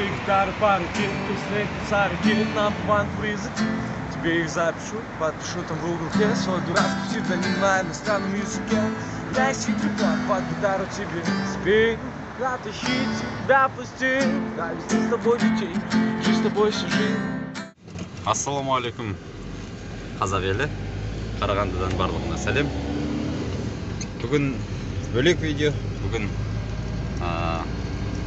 гитары, пары, песни, царики, нам план фризы. Тебе их запишу, подпишу там в уголке свой дурацкий псевдоним на иностранном языке. Я сидю под гитару тебе спею, затащить тебя пусти, провести с тобой детей, жить с тобой всю жизнь. Ассаламу алейкум, қазақ елі, Қарағандыдан барлығына сәлем. Бүгін бөлек видео, бүгін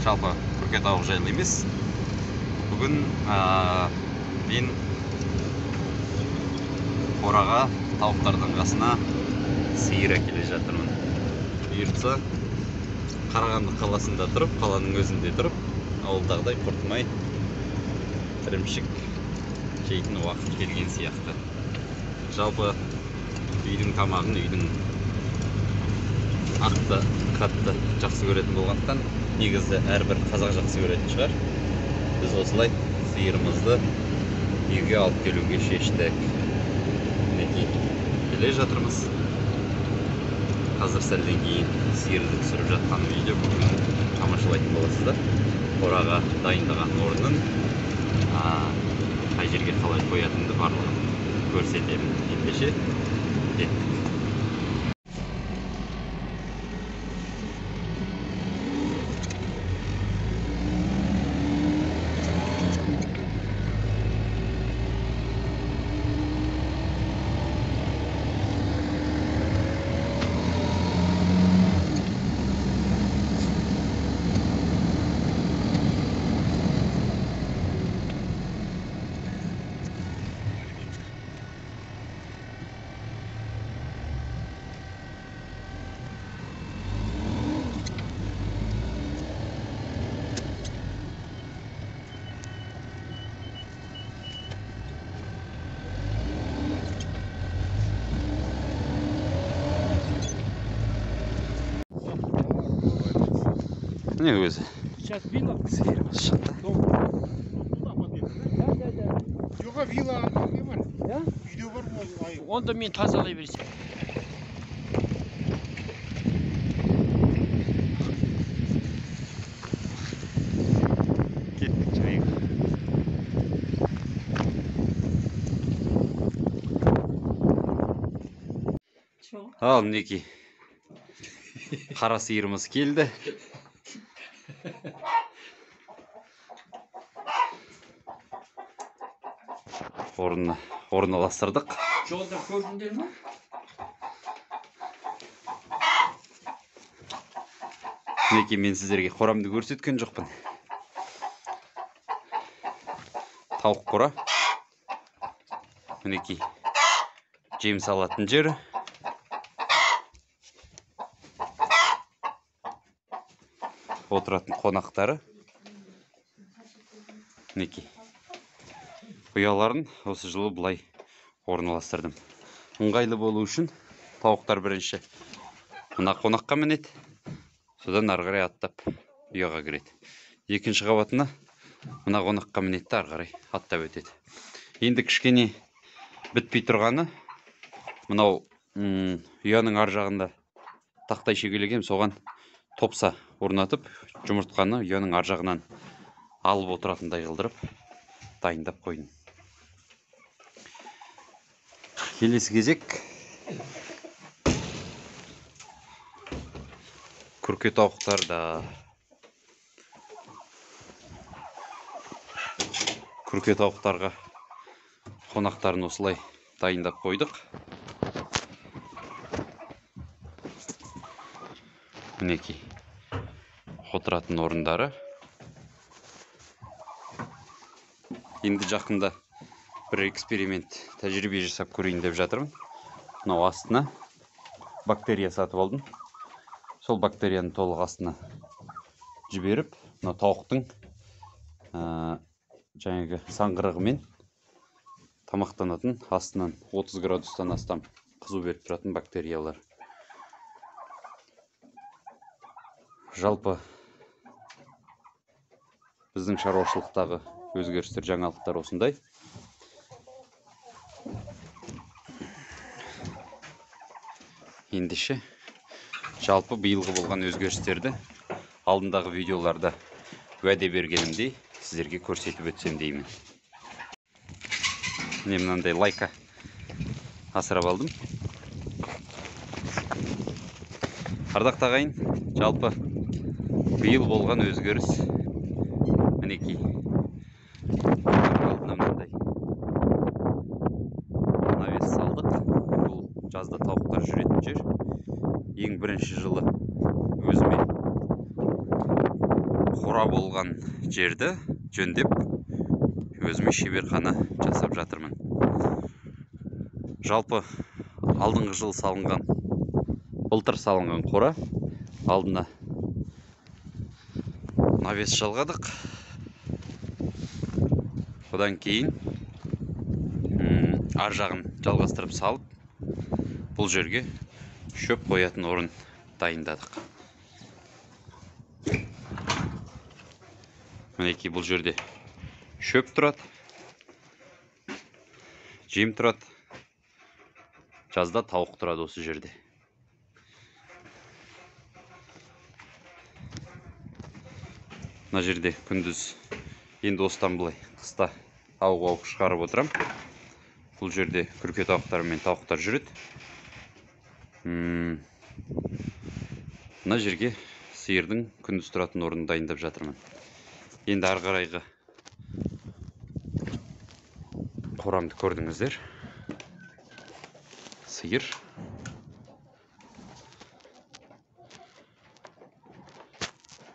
жалпы Күрке тауық жайлы емес. Бүгін мен қораға тауықтардың қасына сиыр әкеле жатырмын. Бұйыртса Қарағанды қаласында тұрып, қаланың өзінде тұрып, ауылдағыдай құртмай ірімшік жейтін уақыт келген сияқты. Жалпы үйдің тамағын, үйдің ақты, қатты жақсы көретін болғандықтан, негізі әрбір қазақ жақсы көретін шығар. Біз осылай сиырымызды үйге алып келуге шештік. Мінекей келе жатырмыз. Қазір сәлден кейін сиырды түсіріп жатқан видео бүгін тамашалайтын боласыздар. Қораға дайындаған орнын, қай жерге қалай қоятынды барлығын көрсетемін. Ендеше кеттік. Не өзі? Сейчас вилла. Сиырымыз шықты. Жоға вилла не бар? Үйде бар ма? Онда мен тазалай берсем. Кеттік жайық. Ал мінекей. Қара сиырымыз келді. Орналастырдық. Жолда көрдіңдер ме? Мінекей мен сіздерге қорамды көрсеткен жоқпын. Тауық қора. Мінекей жем салатын жері. Отыратын қонақтары. Мінекей. Ұяларын осы жылы бұлай орналастырдым. Ыңғайлы болу үшін тауықтар бірінші мына қонаққа мінеді, содан ары қарай аттап ұяға кіреді. Екінші қабатына мына қонаққа мінеді, ары қарай аттап өтеді. Енді кішкене бітпей тұрғаны, мынау ұяның ар жағында тақтай шегелеген, соған топса орнатып, жұмыртқаны ұяның ар жағынан алып отыратындай қылдырып дайындап қойдым. Келесі кезек Күрке тауықтарда. Күрке тауықтарға қонақтарын осылай дайындап қойдық. Мінекей отыратын орындары. Енді жақында бір эксперимент, тәжірибе жасап көрейін деп жатырмын. Мынау астына бактерия сатып алдым. Сол бактерияны толық астына жіберіп, мынау тауықтың жаңағы саңғырығымен тамақтанатын, астынан 30 градустан астам қызу беріп тұратын бактериялар. Жалпы біздің шаруашылықтағы өзгерістер, жаңалықтар осындай. Ендеше жалпы биылғы болған өзгерістерді алдындағы видеоларда уәде бергенімдей сіздерге көрсетіп өтсем деймін. Міне мынандай лайка асырап алдым. Ардақты ағайын, жалпы биыл болған өзгеріс мінекей. Алдына мынандай навес салдық. Бұл жазда тауықтар жүретін жер. Ең бірінші жылы өзіме қора болған жерді жөндеп, өзіме шеберхана жасап жатырмын. Жалпы алдыңғы жыл салынған, былтыр салынған қора, алдына навес жалғадық. Одан кейін ар жағын жалғастырып салып, бұл жерге шөп қоятын орын дайындадық. Мінекей бұл жерде шөп тұрады, жем тұрады, жазда тауық тұрады осы жерде. Мына жерде күндіз, енді осыдан былай қыста тауық шығарып отырам. Бұл жерде күрке тауықтар мен тауықтар жүреді. Мына жерге сиырдың күндіз тұратын орнын дайындап жатырмын. Енді ары қарайғы қорамды көрдіңіздер. Сиыр.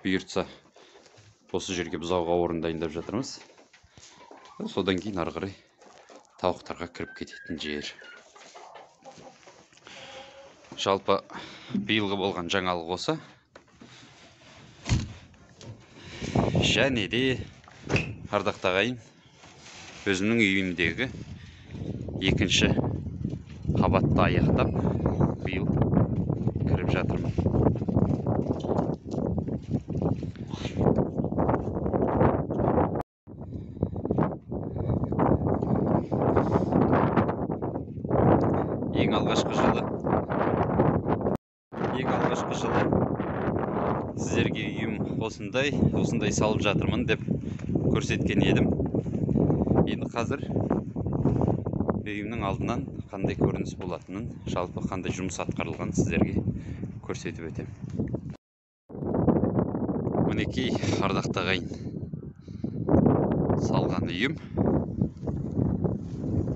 Бұйыртса осы жерге бұзауға орын дайындап жатырмыз. Содан кейін ары қарай тауықтарға кіріп кететін жер. Жалпы биылғы болған жаңалық осы. Және де ардақты ағайын, өзімнің үйімдегі екінші қабатты аяқтап биыл кіріп жатырмын. Ең алғашқы жылы сіздерге үйім осындай салып жатырмын деп көрсеткен едім. Енді қазір үйімнің алдынан қандай көрініс болатынын, жалпы қандай жұмыс атқарылғанын сіздерге көрсетіп өтем. Мінекей ардақты ағайын, салған үйім.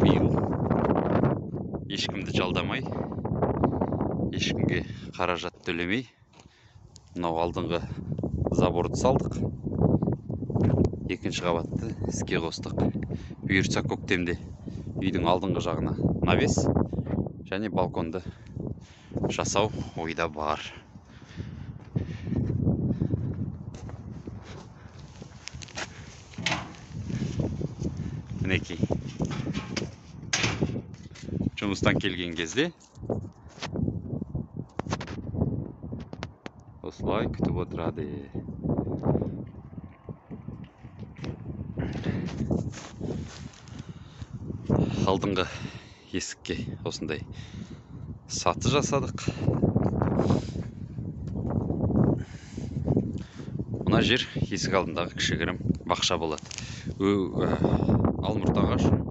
Биыл ешкімді жалдамай, ешкімге қаражат төлемей, мынау алдыңғы заборды салдық. Екінші қабатты іске қостық. Бұйыртса көктемде үйдің алдыңғы жағына навес және балконды жасау ойда бар. Мінекей жұмыстан келген кезде осылай күтіп отырады. Алдыңғы есікке осындай саты жасадық. Мына жер есік алдындағы кішігірім бақша болады. Алмұрт ағашын,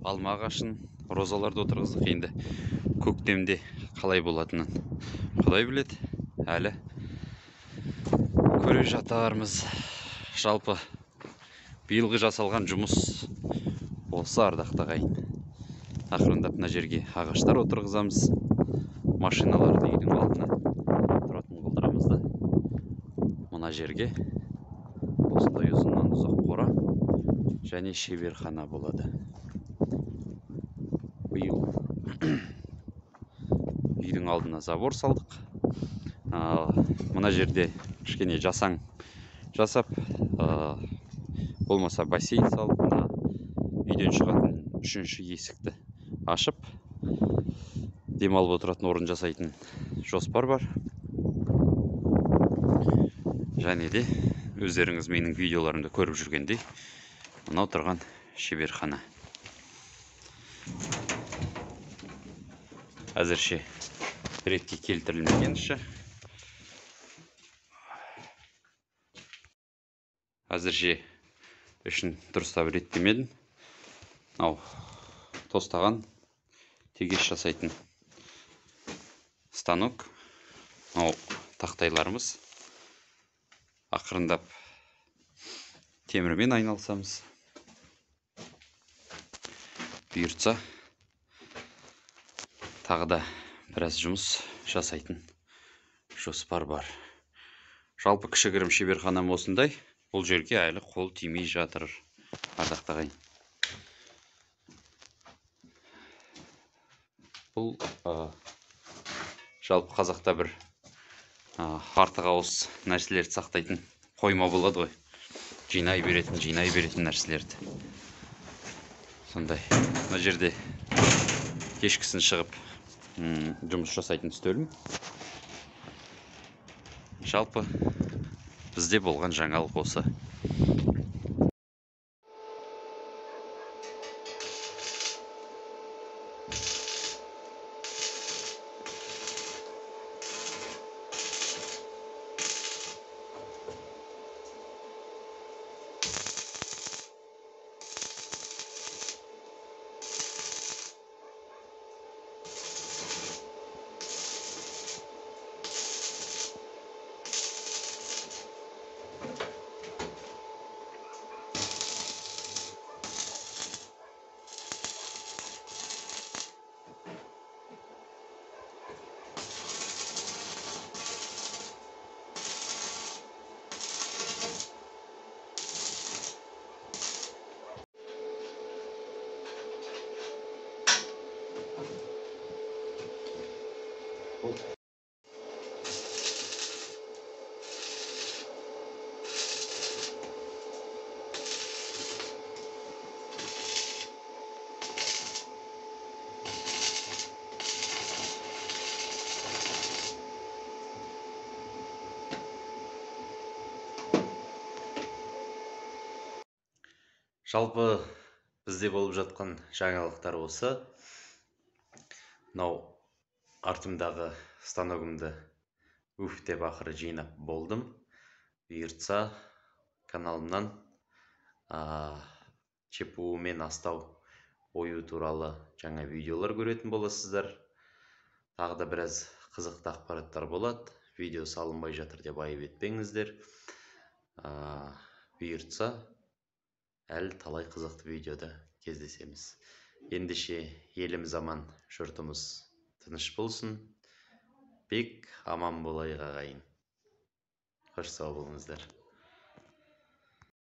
алма ағашын, розаларды отырғыздық. Енді көктемде қалай болатынын Құдай біледі. Әлі көре жатармыз. Жалпы биылғы жасалған жұмыс осы ардақты ағайын. Ақырындап мына жерге ағаштар отырғызамыз. Машиналарды үйдің алдына тұратын қылдырамызды. Мына жерге осындай ұзыннан ұзақ қора және шеберхана болады. Биыл үйдің алдына забор салдық. Мына жерде кішкене жасаң жасап, болмаса бассейн салып, үйден шығатын үшінші есікті ашып, демалып отыратын орын жасайтын жоспар бар. Және де өздеріңіз менің видеоларымды көріп жүргендей, мынау тұрған шеберхана. Әзірше ретке келтірілмеген іші. Әзірше ішін дұрыстап реттемедім. Ау, тостаған тегеш жасайтын станок. Ау, тақтайларымыз. Ақырындап темірмен айналысамыз. Бұйыртса тағы да біраз жұмыс жасайтын жоспар бар. Жалпы кішігірім шеберханам осындай. Бұл жерге әлі қол тимей жатыр, ардақты ағайын. Бұл жалпы қазақта бір артық ауыз нәрселерді сақтайтын қойма болады ғой. Жинай беретін нәрселерді. Сондай. Мына жерде кешкісін шығып жұмыс жасайтын үстелім. Жалпы бізде болған жаңалық осы. Жалпы бізде болып жатқан жаңалықтар осы. Мынау артымдағы станогымды деп ақыры жинап болдым. Бұйыртса каналымнан ЧПУ мен астау ою туралы жаңа видеолар көретін боласыздар. Тағы да біраз қызықты ақпараттар болады. Видео салынбай жатыр деп айып етпеңіздер. Бұйыртса әлі талай қызықты видеода кездесеміз. Ендеше еліміз аман, жұртымыз тыныш болсын. Бек аман болайық ағайын. Қош сау болыңыздар.